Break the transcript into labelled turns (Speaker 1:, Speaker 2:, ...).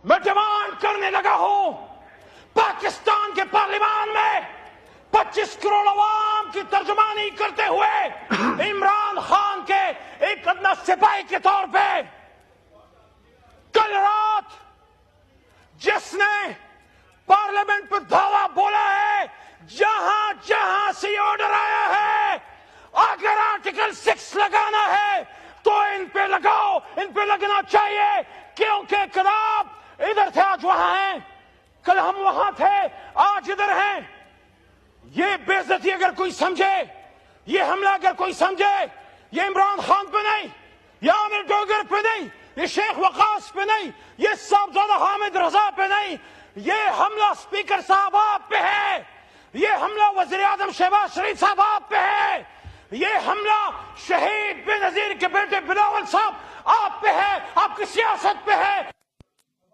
Speaker 1: میں ڈیمانڈ کرنے لگا ہوں پاکستان کے پارلیمان میں 25 کروڑ عوام کی ترجمانی کرتے ہوئے عمران خان کے ایک ادنا سپاہی کے طور پہ کل رات جس نے پارلیمنٹ پر دعویٰ بولا ہے جہاں جہاں سے آرڈر آیا ہے اگر آرٹیکل 6 لگانا ہے تو ان پہ لگاؤ، ان پہ لگنا چاہیے، کیونکہ کل آپ ادھر تھے آج وہاں ہیں، کل ہم وہاں تھے آج ادھر ہیں۔ یہ بے عزتی اگر کوئی سمجھے، یہ حملہ اگر کوئی سمجھے، یہ عمران خان پہ نہیں، یہ عامر ڈوگر پہ نہیں، یہ شیخ وقاص پہ نہیں، یہ صاحبزادہ حامد رضا پہ نہیں، یہ حملہ اسپیکر صاحب آپ پہ ہے، یہ حملہ وزیر اعظم شہباز شریف صاحب آپ پہ ہے، یہ حملہ شہید بے نظیر کے بیٹے بلاول صاحب آپ پہ ہے، آپ کی سیاست پہ ہے۔